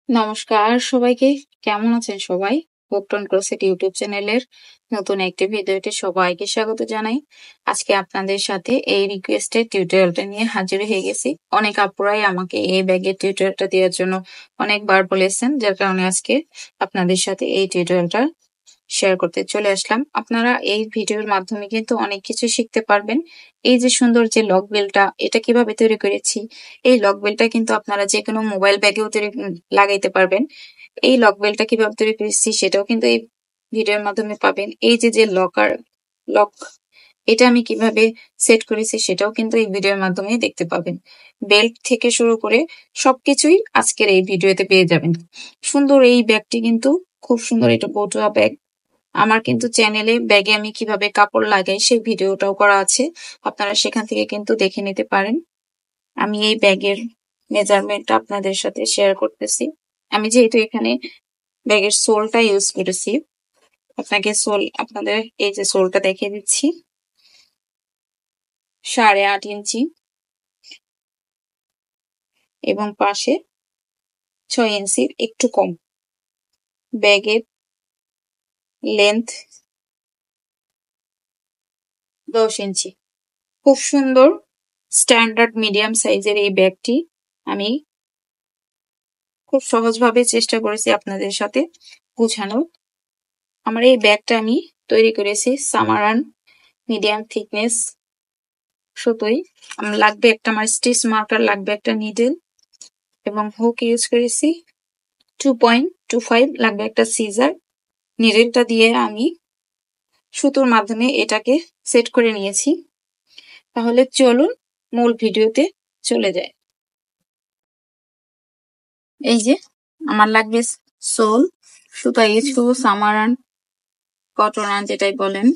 নমস্কার সবাইকে, কেমন আছেন সবাই? হোপটন ক্রোসেট ইউটিউব চ্যানেলের নতুন একটি ভিডিওতে সবাইকে স্বাগত জানাই। আজকে আপনাদের সাথে এই রিকোয়েস্টের টিউটোরিয়ালটা নিয়ে হাজির হয়ে গেছি। অনেক আপুরাই আমাকে এই ব্যাগের টিউটোরিয়ালটা দেওয়ার জন্য অনেকবার বলেছেন, যার কারণে আজকে আপনাদের সাথে এই টিউটোরিয়ালটা শেয়ার করতে চলে আসলাম। আপনারা এই ভিডিওর মাধ্যমে কিন্তু অনেক কিছু শিখতে পারবেন। এই যে সুন্দর যে লক বেলটা, এটা কিভাবে তৈরি করেছি, এই লক বেলটা কিন্তু আপনারা যে কোনো মোবাইল ব্যাগেও লাগাইতে পারবেন। এই লক বেলটা কিভাবে তৈরি করেছি সেটাও কিন্তু এই ভিডিওর মাধ্যমে পাবেন। এই যে যে লক, এটা আমি কিভাবে সেট করেছি সেটাও কিন্তু এই ভিডিওর মাধ্যমে দেখতে পাবেন। বেল্ট থেকে শুরু করে সবকিছুই আজকের এই ভিডিওতে পেয়ে যাবেন। সুন্দর এই ব্যাগটি কিন্তু খুব সুন্দর, এটা পটুয়া ব্যাগ। আমার কিন্তু চ্যানেলে ব্যাগে আমি কিভাবে কাপড় লাগাই সেই ভিডিওটাও করা আছে, আপনারা সেখান থেকে কিন্তু দেখে নিতে পারেন। আমি এই ব্যাগের মেজারমেন্টটা আপনাদের সাথে শেয়ার করতেছি। আমি যেহেতু এখানে ব্যাগের সোলটা ইউজ করেছি, আপনাদের এই যে সোলটা দেখিয়ে দিচ্ছি। 8.5 ইঞ্চি এবং পাশে 6 ইঞ্চির একটু কম। ব্যাগের লেন্থ 10 ইঞ্চি। খুব সুন্দর স্ট্যান্ডার্ড মিডিয়াম সাইজের এই ব্যাগটি আমি খুব সহজভাবে চেষ্টা করেছি আপনাদের সাথে বোঝানোর। আমার এই ব্যাগটা আমি তৈরি করেছি সামারান মিডিয়াম থিকনেস সুতোই। লাগবে একটা, আমার স্টিচ মার্কার লাগবে, একটা নিডেল এবং হুক ইউজ করেছি 2.25, লাগবে একটা সিজার। নিডেলটা দিয়ে আমি সুতোর মাধ্যমে এটাকে সেট করে নিয়েছি। তাহলে চলুন মূল ভিডিওতে চলে যায়। এই যে আমার লাগবে সোল, সুতা ইউজ করবো সামারান কটন যেটাই বলেন।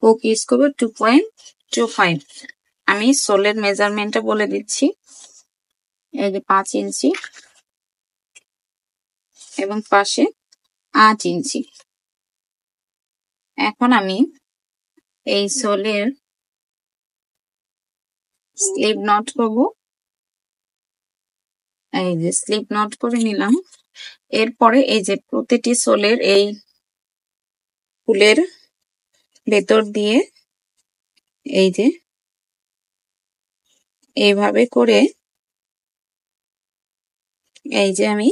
হুক ইউজ করবো 2.25। আমি সোলের মেজারমেন্টটা বলে দিচ্ছি। এই যে 5 ইঞ্চি এবং পাশে 8 ইঞ্চি। এখন আমি এই সোলের স্লিপ নট করবো। এই যে স্লিপ নট করে নিলাম। এরপরে এই যে প্রতিটি সোলের এই ফুলের ভেতর দিয়ে এই যে এইভাবে করে এই যে আমি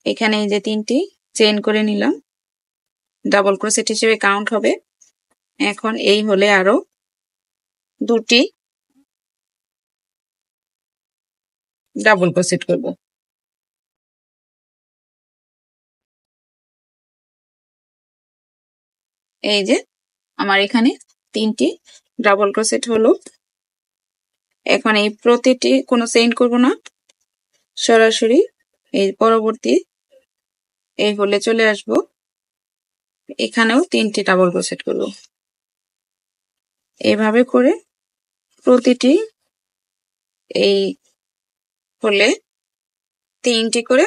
এখানে এই যে 3টি চেইন করে নিলাম, ডাবল ক্রোশেট হিসেবে কাউন্ট হবে। এখন এই হলে আরো 2টি ডাবল ক্রোশেট করব। এই যে আমার এখানে 3টি ডাবল ক্রোশেট হলো। এখন এই প্রতিটি কোনো চেইন করব না, সরাসরি এই পরবর্তী এই হলে চলে আসব। এখানেও 3টি ডাবল ক্রোশেট করব। এইভাবে করে প্রতিটি এই হলে 3টি করে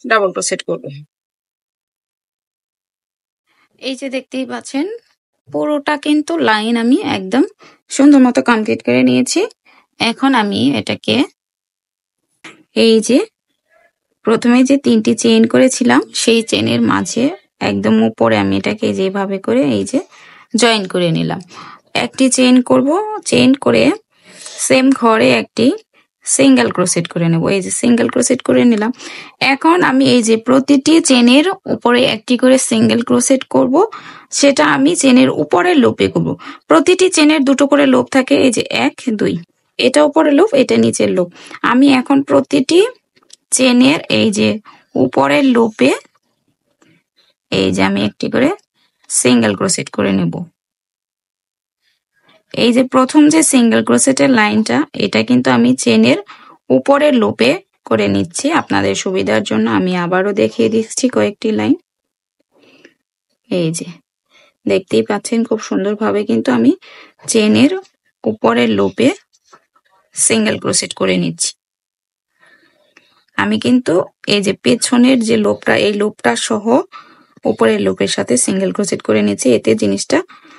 ডাবল ক্রোশেট করব। এই যে দেখতেই পাচ্ছেন পুরোটা কিন্তু লাইন আমি একদম সুন্দর মতো কমপ্লিট করে নিয়েছি। এখন আমি এটাকে এই যে প্রথমে যে 3টি চেইন করেছিলাম সেই চেনের মাঝে একদম উপরে আমি এটাকে যেভাবে করে এই যে জয়েন করে নিলাম। একটি চেইন করব, চেইন করে সেম ঘরে একটি সিঙ্গেল ক্রোশেট করে নেব। এই যে সিঙ্গেল ক্রোশেট করে নিলাম। এখন আমি এই যে প্রতিটি চেনের উপরে একটি করে সিঙ্গেল ক্রোশেট করব, সেটা আমি চেনের উপরের লুপে করব। প্রতিটি চেনের 2টো করে লুপ থাকে, এই যে 1 2, এটা উপরের লুপ, এটা নিচের লুপ। আমি এখন প্রতিটি চেনের এই যে উপরের লুপে এই যে আমি একটি করে সিঙ্গেল ক্রোশেট করে নেব। এই যে প্রথম যে সিঙ্গেল ক্রোশেটের লাইনটা, এটা কিন্তু আমি চেনের উপরের লুপে করে নিচ্ছি। আপনাদের সুবিধার জন্য আমি আবারও দেখিয়ে দিচ্ছি কয়েকটি লাইন। এই যে দেখতেই পাচ্ছেন খুব সুন্দরভাবে কিন্তু আমি চেনের উপরের লুপে সিঙ্গেল ক্রোশেট করে নিচ্ছি। আমি কিন্তু এই যে পেছনের যে লুপটা, এই লুপটা সহ উপরের লুপের সাথে সিঙ্গেল ক্রোশেট করে নিচ্ছি, এতে জিনিসটা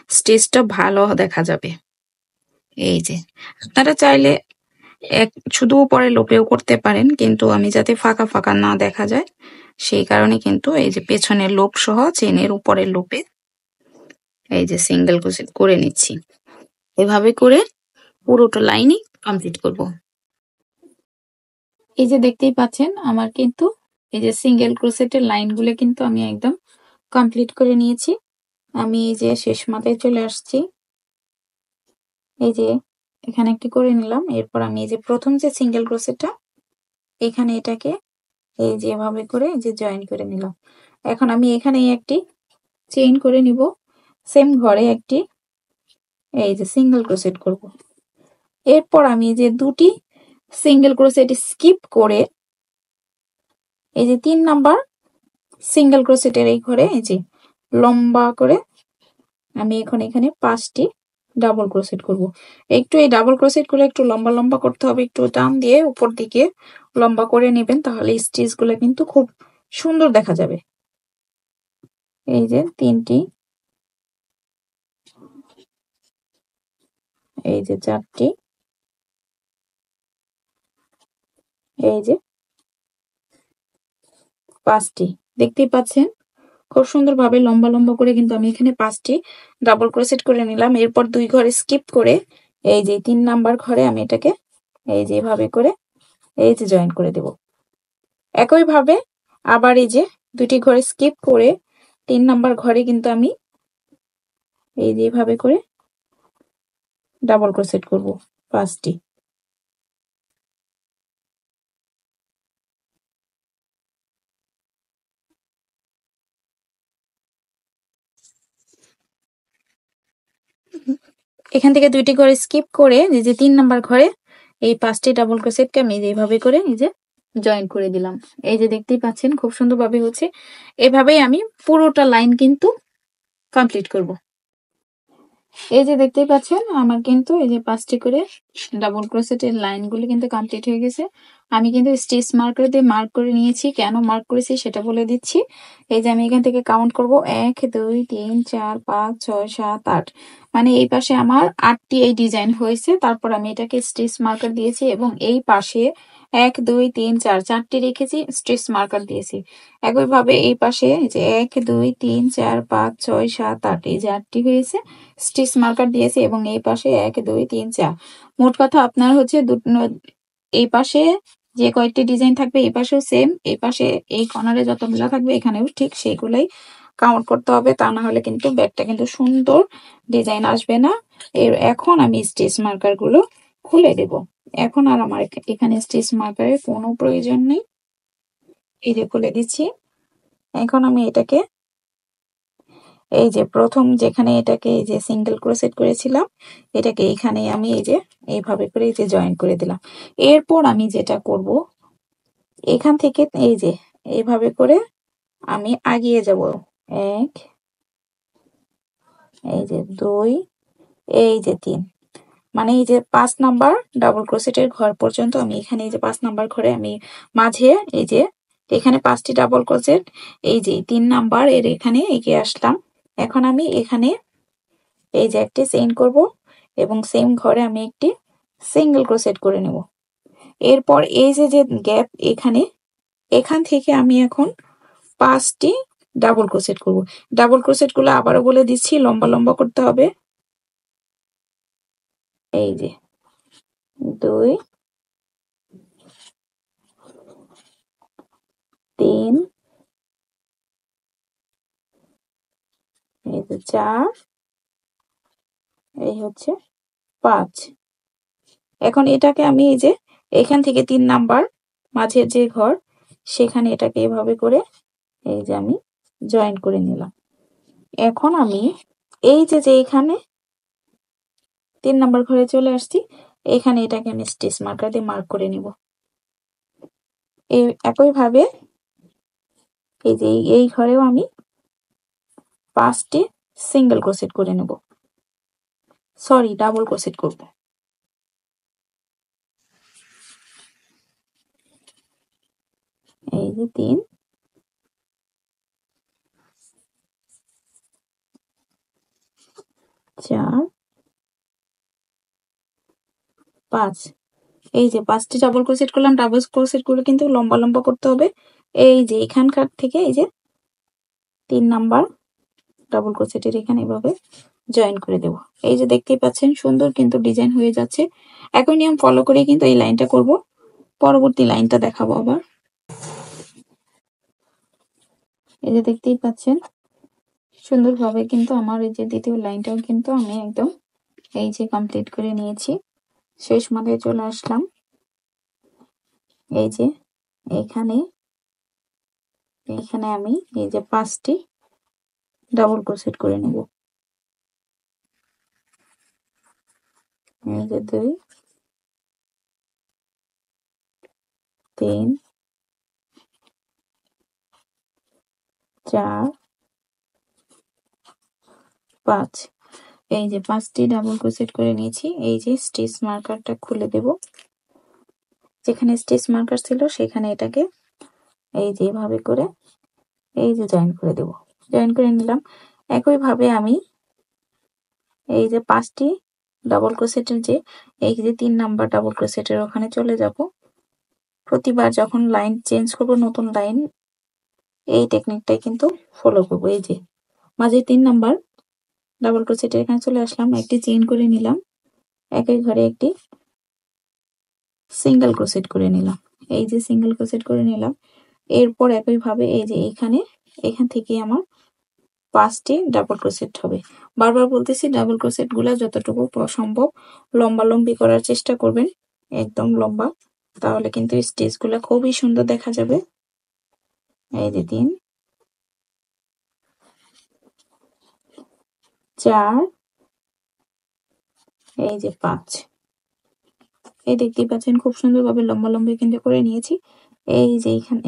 স্টিচটা ভালো দেখা যাবে। এই যে আপনারা চাইলে শুধু উপরের লোপেও করতে পারেন, কিন্তু আমি যাতে ফাঁকা ফাঁকা না দেখা যায় সেই কারণে কিন্তু এই যে পেছনের লোপ সহ চেনের উপরের লোপে এই যে সিঙ্গেল ক্রোশেট করে নিচ্ছি। এভাবে করে পুরোটা লাইনই কমপ্লিট করব। এই যে দেখতেই পাচ্ছেন আমার কিন্তু এই যে সিঙ্গেল ক্রোশেটের লাইনগুলো কিন্তু আমি একদম কমপ্লিট করে নিয়েছি। আমি এই যে শেষ মাথায় চলে আসছি, এই যে এখানে একটি করে নিলাম। এরপর আমি এই যে প্রথম যে সিঙ্গেল ক্রোশেটটা এখানে এটাকে এই যে এভাবে করে যে জয়েন করে নিলাম। এখন আমি এখানে একটি চেইন করে নিব, সেম ঘরে একটি এই যে সিঙ্গেল ক্রোশেট করব। এরপর আমি যে দুটি সিঙ্গেল ক্রোশেট স্কিপ করে এই যে 3 নাম্বার সিঙ্গেল ক্রোশেটের এই ঘরে এই যে লম্বা করে আমি এখন এখানে 5টি ডাবল ক্রোশেট করব। একটু এই ডাবল ক্রোশেট গুলো একটু লম্বা লম্বা করতে হবে, একটু টান দিয়ে উপর দিকে লম্বা করে নেবেন, তাহলে স্টিচ গুলো কিন্তু খুব সুন্দর দেখা যাবে। এই যে 3টি, এই যে 4টি, এই যে 5টি, দেখতেই পাচ্ছেন খুব সুন্দরভাবে লম্বা লম্বা করে কিন্তু আমি এখানে 5টি ডাবল ক্রোশেট করে নিলাম। এরপর 2 ঘরে স্কিপ করে এই যে 3 নাম্বার ঘরে আমি এটাকে এই যে এভাবে করে এই যে জয়েন করে দেব। একইভাবে আবার এই যে 2টি ঘরে স্কিপ করে 3 নাম্বার ঘরে কিন্তু আমি এই যে এভাবে করে ডাবল ক্রোশেট করব 5টি। এখান থেকে 2টি ঘরে স্কিপ করে এই যে 3 নাম্বার ঘরে এই 5টি ডাবল ক্রোশেটকে আমি এইভাবে করে এই যে জয়েন করে দিলাম। এই যে দেখতেই পাচ্ছেন খুব সুন্দরভাবে হচ্ছে। এভাবেই আমি পুরোটা লাইন কিন্তু কমপ্লিট করব। এই যে দেখতেই পাচ্ছেন আমার কিন্তু এই যে 5টি করে ডাবল ক্রোশেটের লাইনগুলো কিন্তু কমপ্লিট হয়ে গেছে। আমি কিন্তু স্টিচ মার্কার দিয়ে মার্ক করে নিয়েছি। কেন মার্ক করেছি সেটা বলে দিচ্ছি। এই যে আমি এখান থেকে কাউন্ট করব 1 2 3 4 5 6 7 8, মানে এই পাশে আমার 8টি এই ডিজাইন হয়েছে। তারপর আমি এটাকে স্টিচ মার্কার দিয়েছি এবং এই পাশে 1 2 3 4 4টি রেখেছি, স্টিচ মার্কার দিয়েছি। একইভাবে এই পাশে এই যে 1 2 3 4 5 6 7 8, এই যে 8টি হয়েছে, স্টিচ মার্কার দিয়েছি এবং এই পাশে 1 2 3 4। মোট কথা আপনার হচ্ছে এই পাশে যে কয়েকটি ডিজাইন থাকবে এই পাশেও সেম, এই পাশে এই কর্নারে যতগুলো থাকবে এখানেও ঠিক সেইগুলাই কাউন্ট করতে হবে, তা না হলে কিন্তু ব্যাগটা কিন্তু সুন্দর ডিজাইন আসবে না। এখন আমি স্টিচ মার্কার গুলো খুলে দেব। এখন আর আমার এখানে স্টিচ মার্কারের কোনো প্রয়োজন নেই। এই যে খুলে দিচ্ছি। এখন আমি এটাকে এই যে প্রথম যেখানে এটাকে এই যে সিঙ্গেল ক্রোশেট করেছিলাম এটাকে এইখানে আমি এই যে এইভাবে করে এই যে জয়েন করে দিলাম। এরপর আমি যেটা করব এখান থেকে এই যে এইভাবে করে আমি আগিয়ে যাব। 1, এই যে 2, এই যে 3, মানে এই যে 5 নাম্বার ডাবল ক্রোশেটের ঘর পর্যন্ত আমি এখানে এই যে 5 নাম্বার ঘরে আমি মাঝে এই যে এখানে 5টি ডাবল ক্রোশেট, এই যে 3 নাম্বার এর এখানে এগিয়ে আসলাম। এখন আমি এখানে এই যে একটি চেইন করব এবং সেম ঘরে আমি একটি সিঙ্গেল ক্রোশেট করে নেব। এরপর এই যে যে গ্যাপ এখান থেকে আমি এখন 5টি ডাবল ক্রোশেট করব। ডাবল ক্রোশেট গুলো আবারও বলে দিচ্ছি, লম্বা লম্বা করতে হবে। এই যে 2 3, এই যে 4, এই হচ্ছে 5। এখন এটাকে আমি এই যে এখান থেকে 3 নাম্বার মাঝের যে ঘর সেখানে এটাকে এভাবে করে এই যে আমি জয়েন করে নিলাম। এখন আমি এই যে যে এখানে 3 নাম্বার ঘরে চলে আসছি, এখানে এটাকে আমি স্টিচ মার্কার দিয়ে মার্ক করে নিব। এই একইভাবে এই যে এই ঘরেও আমি 5টি সিঙ্গেল ক্রোশেট করে নেব, সরি ডাবল ক্রোশেট করব। এই যে 3, 4, 5, এই যে 5টি ডাবল ক্রোশেট করলাম। ডাবল ক্রোশেট গুলো কিন্তু লম্বা লম্বা করতে হবে। এই যে এখানকার থেকে এই যে 3 নাম্বার ডাবল ক্রোশেটের এখানে এভাবে জয়েন করে দেব। এই যে দেখতেই পাচ্ছেন সুন্দর কিন্তু ডিজাইন হয়ে যাচ্ছে। একই নিয়ম ফলো করে কিন্তু এই লাইনটা করব। পরবর্তী লাইনটা দেখাবো আবার। এই যে দেখতেই পাচ্ছেন সুন্দরভাবে কিন্তু আমার এই যে দ্বিতীয় লাইনটাও কিন্তু আমি একদম এই যে কমপ্লিট করে নিয়েছি। শেষ মাথায় চলে আসলাম। এই যে এখানে আমি এই যে 5টি ডাবল ক্রোশেট করে নেব। এই যে 2 3 4 5। এই যে 5টি ডাবল ক্রোশেট করে নিয়েছি। এই যে স্টিচ মার্কারটা খুলে দেব। যেখানে স্টিচ মার্কার ছিল সেখানে এটাকে এই যে এভাবে করে এই যে জয়েন করে দেব। জয়েন করে নিলাম। একইভাবে আমি এই যে 5টি ডাবল ক্রোশেটের যে এই যে 3 নাম্বার ডাবল ক্রোশেটের ওখানে চলে যাব। প্রতিবার যখন লাইন চেঞ্জ করব নতুন লাইন এই টেকনিকটাই কিন্তু ফলো করব। এই যে মাঝে 3 নাম্বার ডাবল ক্রোশেটের এখানে চলে আসলাম। একটি চেইন করে নিলাম। একই ঘরে একটি সিঙ্গেল ক্রোশেট করে নিলাম। এই যে সিঙ্গেল ক্রোশেট করে নিলাম। এরপর একইভাবে এই যে এখান থেকে আমার 5টি ডাবল ক্রোশেট হবে। বারবার বলতেছি ডাবল ক্রোশেট গুলা যতটুকু সম্ভব লম্বালম্বি করার চেষ্টা করবেন, একদম লম্বা, তাহলে কিন্তু স্টিচ গুলা খুবই সুন্দর দেখা যাবে। এই যে 3 4 এই যে 5। এই দেখতেই পাচ্ছেন খুব সুন্দরভাবে লম্বালম্বি কিন্তু করে নিয়েছি। এই যে এখানে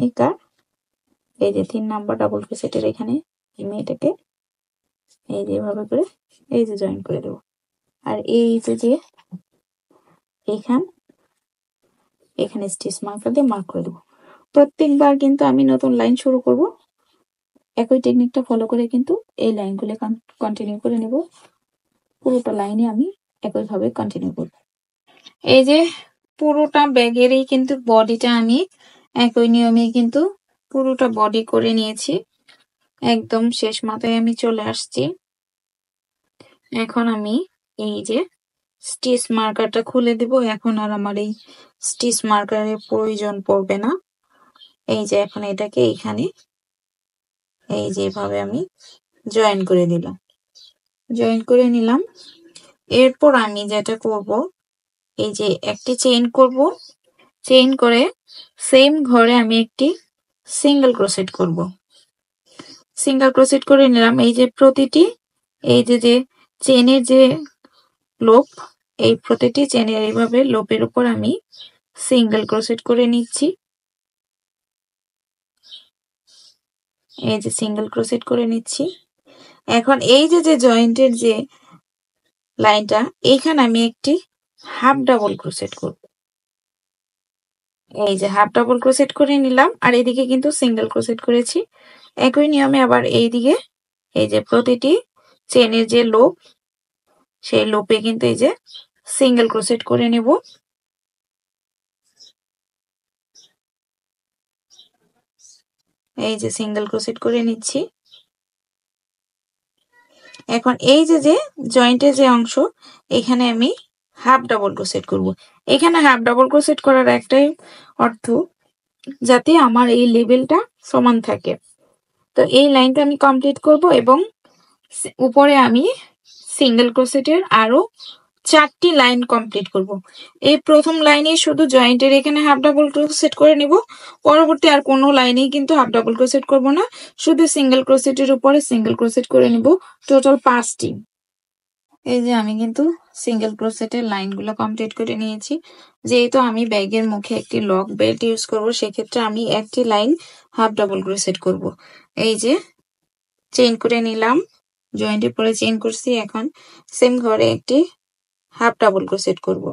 এই যে 3 নাম্বার ডাবল ক্রোশেটের এখানে আমি এটাকে এই যে এভাবে করে এই যে জয়েন করে দেব। আর এই যে এখানে স্টিচ মার্কার দিয়ে মার্ক করে দেব। প্রত্যেকবার কিন্তু আমি নতুন লাইন শুরু করব একই টেকনিকটা ফলো করে কিন্তু এই লাইনগুলো কন্টিনিউ করে নেব। পুরোটা লাইনে আমি একইভাবে কন্টিনিউ করব। এই যে পুরোটা ব্যাগেরই কিন্তু বডিটা আমি একই নিয়মে কিন্তু পুরোটা বডি করে নিয়েছি। একদম শেষ মাথায় আমি চলে আসছি। এখন আমি এই যে স্টিচ মার্কারটা খুলে দেব। এখন আর আমার এই স্টিচ মার্কারের প্রয়োজন পড়বে না। এই যে এখন এটাকে এখানে এই যে এভাবে আমি জয়েন করে দিলাম। জয়েন করে নিলাম। এরপর আমি যেটা করব এই যে একটি চেইন করব। চেইন করে সেম ঘরে আমি একটি সিঙ্গেল ক্রোশেট করব। সিঙ্গেল ক্রোশেট করে নিলাম। এই যে প্রতিটি এই যে চেইনের যে লোপ এই প্রতিটি চেইনের এইভাবে লোপের উপর আমি সিঙ্গেল ক্রোশেট করে নিচ্ছি। এই যে সিঙ্গেল ক্রোশেট করে নিচ্ছি। এখন এই যে জয়েন্টের যে লাইনটা এইখানে আমি একটি হাফ ডাবল ক্রোশেট করব। এই যে হাফ ডাবল ক্রোশেট করে নিলাম। আর এদিকে কিন্তু সিঙ্গেল ক্রোশেট করেছি। একই নিয়মে আবার এইদিকে এই যে প্রতিটি চেনের যে লোপ সেই লোপে কিন্তু এই যে সিঙ্গেল ক্রোশেট করে নেব। এই যে সিঙ্গেল ক্রোশেট করে নিচ্ছি। এখন এই যে জয়েন্টের যে অংশ এখানে আমি হাফ ডাবল ক্রোশেট করব। এখানে হাফ ডাবল ক্রোশেট করার একটাই অর্থ যাতে আমার এই লেভেলটা সমান থাকে। তো এই লাইনটা আমি কমপ্লিট করব এবং উপরে আমি সিঙ্গেল ক্রোশেটের আরো 4টি লাইন কমপ্লিট করব। এই প্রথম লাইনে শুধু জয়েন্টের এখানে হাফ ডাবল ক্রোশেট করে নিব। পরবর্তী আর কোনো লাইনেই কিন্তু হাফ ডাবল ক্রোশেট করব না, শুধু সিঙ্গেল ক্রোশেটের উপরে সিঙ্গেল ক্রোশেট করে নিব। টোটাল 5টি। এই যে আমি কিন্তু সিঙ্গেল ক্রোশেটের লাইনগুলো কমপ্লিট করে নিয়েছি। যেহেতু আমি ব্যাগের মুখে একটি লক বেল্ট ইউজ করব সেক্ষেত্রে আমি একটি লাইন হাফ ডাবল ক্রোশেট করব। এই যে চেইন করে নিলাম, জয়েন্টের পরে চেইন করছি। এখন সেম ঘরে একটি হাফ ডাবল ক্রোশেট করব।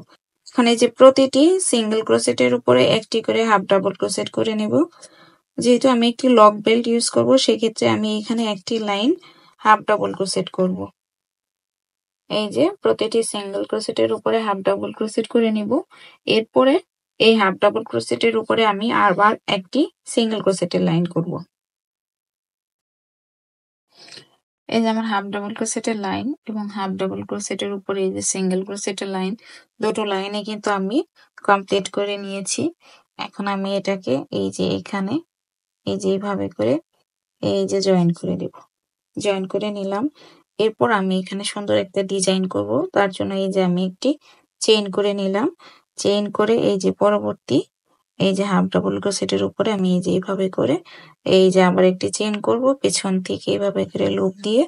এখানে যে প্রতিটি সিঙ্গেল ক্রোশেটের উপরে একটি করে হাফ ডাবল ক্রোশেট করে নেব। যেহেতু আমি একটি লক বেল্ট ইউজ করব সেক্ষেত্রে আমি এখানে একটি লাইন হাফ ডাবল ক্রোশেট করব। এই যে প্রতিটি সিঙ্গেল ক্রোশেটের উপরে হাফ ডাবল ক্রোশেট করে নিব। এরপরে এই হাফ ডাবল ক্রোশেটের উপরে আমি আবার একটি সিঙ্গেল ক্রোশেটের লাইন করব। এই যে আমার হাফ ডাবল ক্রোশেটের লাইন এবং হাফ ডাবল ক্রোশেটের উপরে এই যে সিঙ্গেল ক্রোশেটের লাইন, দুটো লাইনে কিন্তু আমি কমপ্লিট করে নিয়েছি। এখন আমি এটাকে এই যে এখানে এই যে এইভাবে করে এই যে জয়েন করে দেব। জয়েন করে নিলাম। এরপর আমি এখানে সুন্দর একটা ডিজাইন করব, তার জন্য এই যে আমি একটি চেইন করে নিলাম। চেইন করে এই যে পরবর্তী এই যে হাফ ডাবল ক্রোশেটের উপরে আমি এই যে এইভাবে করে এই যে আবার একটি চেইন করব, পেছন থেকে এইভাবে করে লুপ দিয়ে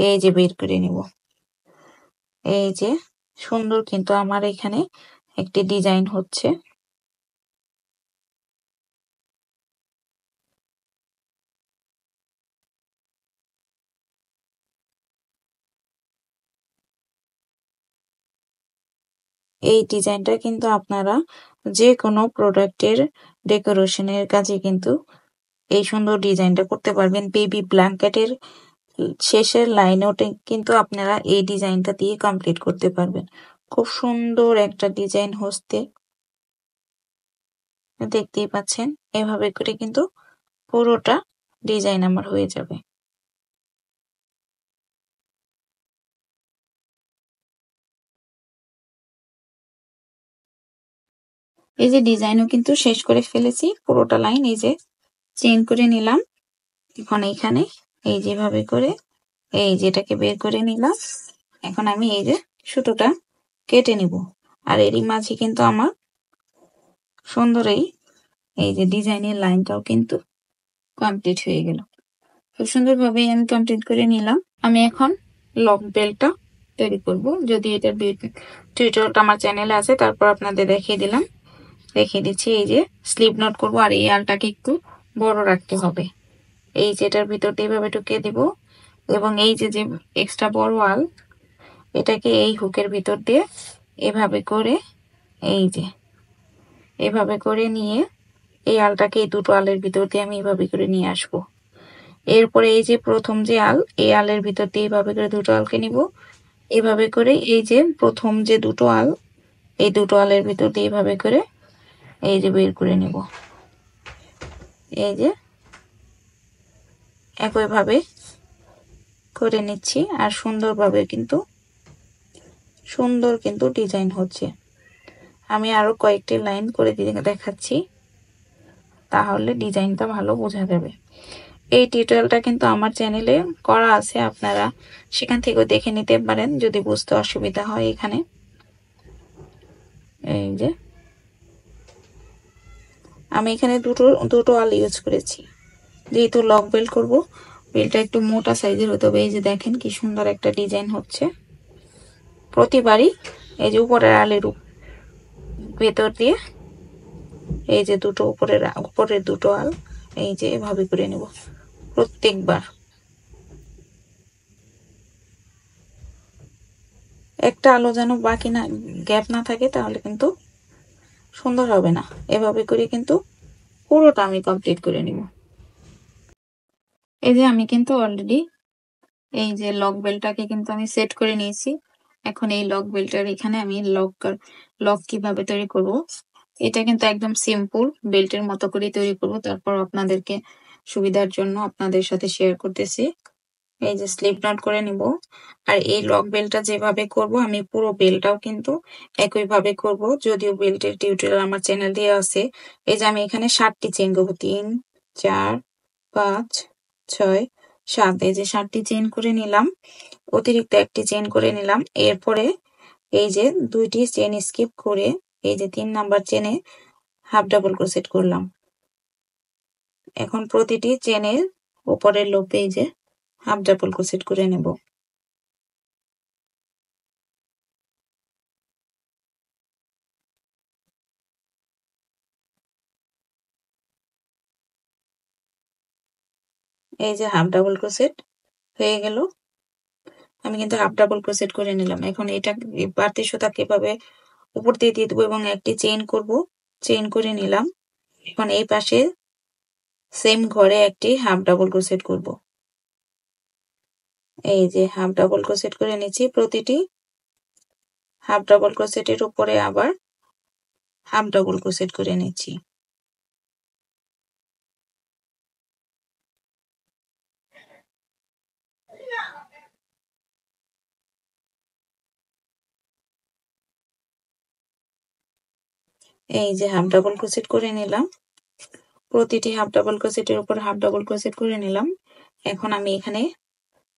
এই যে বের করে নিব। এই যে সুন্দর কিন্তু আমার এখানে একটি ডিজাইন হচ্ছে। এই ডিজাইনটা কিন্তু আপনারা যে কোনো প্রোডাক্টের ডেকোরেশনের কাজে কিন্তু এই সুন্দর ডিজাইনটা করতে পারবেন। বেবি ব্ল্যাঙ্কেটের শেষের লাইনেও কিন্তু আপনারা এই ডিজাইনটা দিয়ে কমপ্লিট করতে পারবেন। খুব সুন্দর একটা ডিজাইন হচ্ছে, দেখতেই পাচ্ছেন। এভাবে করে কিন্তু পুরোটা ডিজাইন আমার হয়ে যাবে। এই যে ডিজাইনও কিন্তু শেষ করে ফেলেছি, পুরোটা লাইন এই যে চেইন করে নিলাম। এখন এইখানে এই যেভাবে করে এই যেটাকে বের করে নিলাম। এখন আমি এই যে সুতোটা কেটে নিব। আর এরই মাঝে কিন্তু আমার সুন্দর এই যে ডিজাইনের লাইনটাও কিন্তু কমপ্লিট হয়ে গেল। খুব সুন্দরভাবে আমি কমপ্লিট করে নিলাম। আমি এখন লং বেল্টটা তৈরি করব। যদি এটার টিউটোরিয়ালটা আমার চ্যানেলে আছে, তারপর আপনাদের দেখিয়ে দিলাম, দেখিয়ে দিচ্ছি। এই যে স্লিপ নট করব, আর এই আলটাকে একটু বড় রাখতে হবে। এই যেটার ভিতর দিয়ে এভাবে ঢুকিয়ে দিব এবং এই যে যে এক্সট্রা বড় আল, এটাকে এই হুকের ভিতর দিয়ে এভাবে করে এই যে এভাবে করে নিয়ে এই আলটাকে এই দুটো আলের ভিতর দিয়ে আমি এভাবে করে নিয়ে আসবো। এরপরে এই যে প্রথম যে আল, এই আলের ভিতর দিয়ে এভাবে করে দুটো আলকে নিব। এভাবে করে এই যে প্রথম যে দুটো আল, এই দুটো আলের ভিতর দিয়ে এভাবে করে এই যে বের করে নিব। এই যে একইভাবে করে নিচ্ছি। আর সুন্দরভাবে কিন্তু সুন্দর কিন্তু ডিজাইন হচ্ছে। আমি আরো কয়েকটি লাইন করে দিয়ে দেখাচ্ছি, তাহলে ডিজাইনটা ভালো বোঝা যাবে। এই টিউটোরিয়ালটা কিন্তু আমার চ্যানেলে করা আছে, আপনারা সেখান থেকেও দেখে নিতে পারেন যদি বুঝতে অসুবিধা হয়। এখানে এই যে আমি এখানে দুটো আল ইউজ করেছি, যেহেতু লক বেল্ট করব, বেল্টটা একটু মোটা সাইজের হতে হবে। এই যে দেখেন কি সুন্দর একটা ডিজাইন হচ্ছে। প্রতিবারই এই যে উপরের আলের ভেতর দিয়ে এই যে দুটো উপরের দুটো আল এই যে এভাবে করে নেব প্রত্যেকবার। একটা আলো যেন বাকি না, গ্যাপ না থাকে, তাহলে কিন্তু সুন্দর হবে না। এভাবে করে কিন্তু পুরোটা আমি কমপ্লিট করে নিব। এই যে আমি কিন্তু অলরেডি এই যে লক বেল্টটাকে কিন্তু আমি সেট করে নিয়েছি। এখন এই লক বেল্টের এখানে আমি লক কিভাবে তৈরি করব, এটা কিন্তু একদম সিম্পল বেল্টের মতো করে তৈরি করব। তারপর আপনাদেরকে সুবিধার জন্য আপনাদের সাথে শেয়ার করতেছি। এই যে স্লিপ নট করে নিব। আর এই লক বেল্টটা যেভাবে করব, আমি পুরো বেল্টটাও কিন্তু একইভাবে করব, যদিও বেল্টের টিউটোরিয়াল আমার চ্যানেল দিয়ে আছে। এই যে আমি এখানে 7টি চেইন করব, 3 4 5 6 7। এই যে 7টি চেইন করে নিলাম, অতিরিক্ত একটি চেইন করে নিলাম। এরপরে এই যে 2টি চেইন স্কিপ করে এই যে 3 নাম্বার চেনে হাফ ডাবল ক্রোশেট করলাম। এখন প্রতিটি চেনের উপরের লুপে এই যে হাফ ডাবল ক্রোশেট করে নেব। এই যে হাফ ডাবল ক্রোশেট হয়ে গেল। আমি কিন্তু হাফ ডাবল ক্রোশেট করে নিলাম। এখন এটা বাড়তি সুতা কিভাবে উপর দিয়ে দিয়ে দেবো এবং একটি চেইন করব, চেইন করে নিলাম। এখন এই পাশে সেম ঘরে একটি হাফ ডাবল ক্রোশেট করব। এই যে হাফ ডাবল ক্রোশেট করে নিচ্ছি প্রতিটি হাফ ডাবল ক্রোশেটের উপরে আবার হাফ ডাবল ক্রোশেট করে নিচ্ছি। এই যে হাফ ডাবল ক্রোশেট করে নিলাম, প্রতিটি হাফ ডাবল ক্রোশেটের উপর হাফ ডাবল ক্রোশেট করে নিলাম। এখন আমি এখানে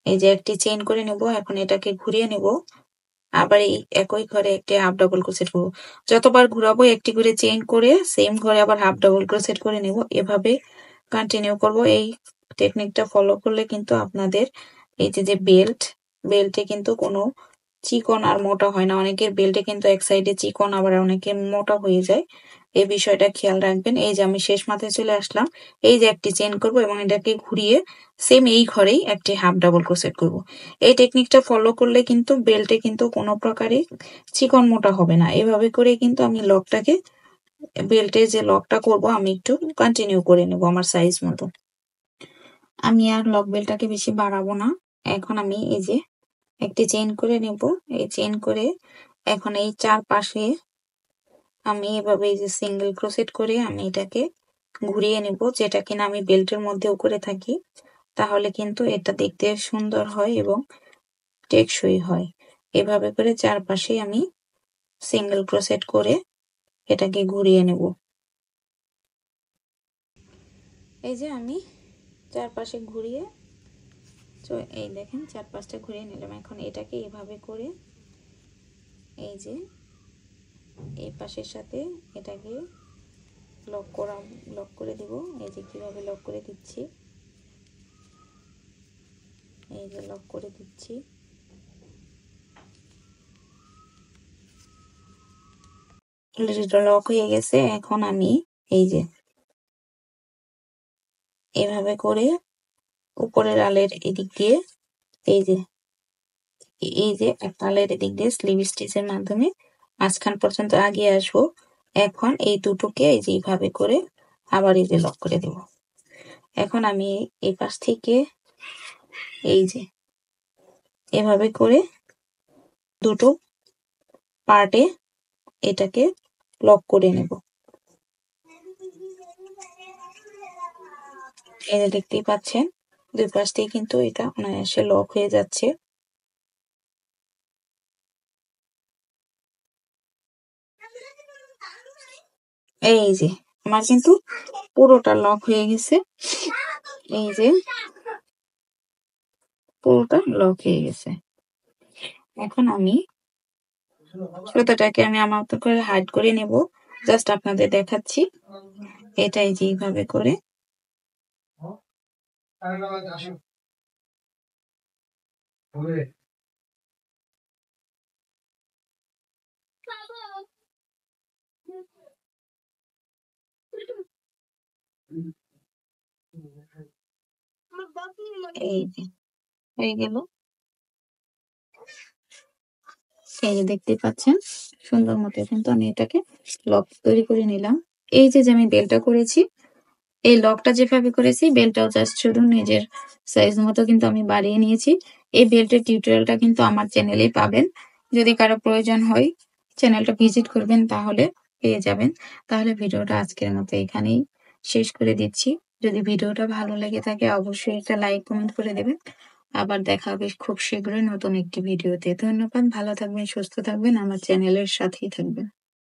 এই যে একটি চেইন করে নেব, এখন এটাকে ঘুরিয়ে নেব, আবার এই একই ঘরে একটি হাফ ডাবল ক্রোশেট করব। যতবার ঘুরাবো একটি করে চেইন করে সেম ঘরে আবার হাফ ডাবল ক্রোশেট করে নেব, এভাবে কন্টিনিউ করব। এই টেকনিকটা ফলো করলে কিন্তু আপনাদের এই যে বেল্টে কিন্তু কোনো চিকন আর মোটা হয় না। অনেকের বেল্টে কিন্তু এক সাইডে চিকন, আবার অনেকের মোটা হয়ে যায়, এই বিষয়টা খেয়াল রাখবেন। এই যে আমি শেষ মাথায় চলে আসলাম, এই যে একটি চেইন করব এবং এটাকে ঘুরিয়ে সেম এই ঘরেই একটি হাফ ডাবল ক্রোশেট করব। এই টেকনিকটা ফলো করলে কিন্তু বেল্টে কিন্তু কোনো প্রকারই চিকন মোটা হবে না। এভাবে করে কিন্তু আমি বেল্টে যে লকটা করব আমি একটু কন্টিনিউ করে নেব আমার সাইজ মতো। আমি আর লক বেল্টটাকে বেশি বাড়াবো না। এখন আমি এই যে একটি চেইন করে নেব, এই চেইন করে এখন এই চারপাশে আমি এভাবে এই যে সিঙ্গেল ক্রোশেট করে আমি এটাকে ঘুরিয়ে নেব, যেটা কিনা আমি বেল্টের মধ্যেও করে থাকি। তাহলে কিন্তু এটা দেখতে সুন্দর হয় এবং টেকসই হয়। এভাবে করে চারপাশে আমি সিঙ্গেল ক্রোশেট করে এটাকে ঘুরিয়ে নেব। এই যে আমি চারপাশে ঘুরিয়ে, তো এই দেখেন চারপাশটা ঘুরিয়ে নিলাম। এখন এটাকে এভাবে করে এই যে এই পাশের সাথে এটাকে লক করে দেব। এই যে কিভাবে লক করে দিচ্ছি, এই যে লক করে দিচ্ছি। লক হয়ে গেছে। এখন আমি এই যে এভাবে করে উপরের আলের এদিক দিয়ে এই যে একটা আলের এদিক দিয়ে স্লিভ স্টিচের মাধ্যমে মাঝখান পর্যন্ত আগিয়ে আসবো। এখন এই দুটোকে এই যে এইভাবে করে আবার এই যে লক করে দেব। এখন আমি এই পাশ থেকে এই যে এভাবে করে দুটো পার্টে এটাকে লক করে নেব। এই যে দেখতেই পাচ্ছেন দুই পাশ দিয়ে কিন্তু এটা অনায়াসে লক হয়ে যাচ্ছে। এই যে আমার কিন্তু পুরোটা লক হয়ে গেছে, এই যে পুরোটা লক হয়ে গেছে। এখন আমি সুতোটাকে আমি আমার মতো করে হাইড করে নেব, জাস্ট আপনাদের দেখাচ্ছি। এটাই যে এইভাবে করে এই যে হয়ে গেল। এই যে দেখতেই পাচ্ছেন সুন্দর মতো কিন্তু আমি এটাকে লক তৈরি করে নিলাম। এই যে আমি বেলটা করেছি, এই লকটা যেভাবে করেছি বেলটাও জাস্ট শুধু নিজের সাইজ মতো কিন্তু আমি বাড়িয়ে নিয়েছি। এই বেল্টের টিউটোরিয়ালটা কিন্তু আমার চ্যানেলেই পাবেন। যদি কারো প্রয়োজন হয় চ্যানেলটা ভিজিট করবেন, তাহলে পেয়ে যাবেন। তাহলে ভিডিওটা আজকের মতো এখানেই শেষ করে দিচ্ছি। যদি ভিডিওটা ভালো লেগে থাকে অবশ্যই একটা লাইক কমেন্ট করে দেবেন। আবার দেখা হবে খুব শীঘ্রই নতুন একটি ভিডিওতে। ধন্যবাদ, ভালো থাকবেন, সুস্থ থাকবেন, আমার চ্যানেলের সাথেই থাকবেন।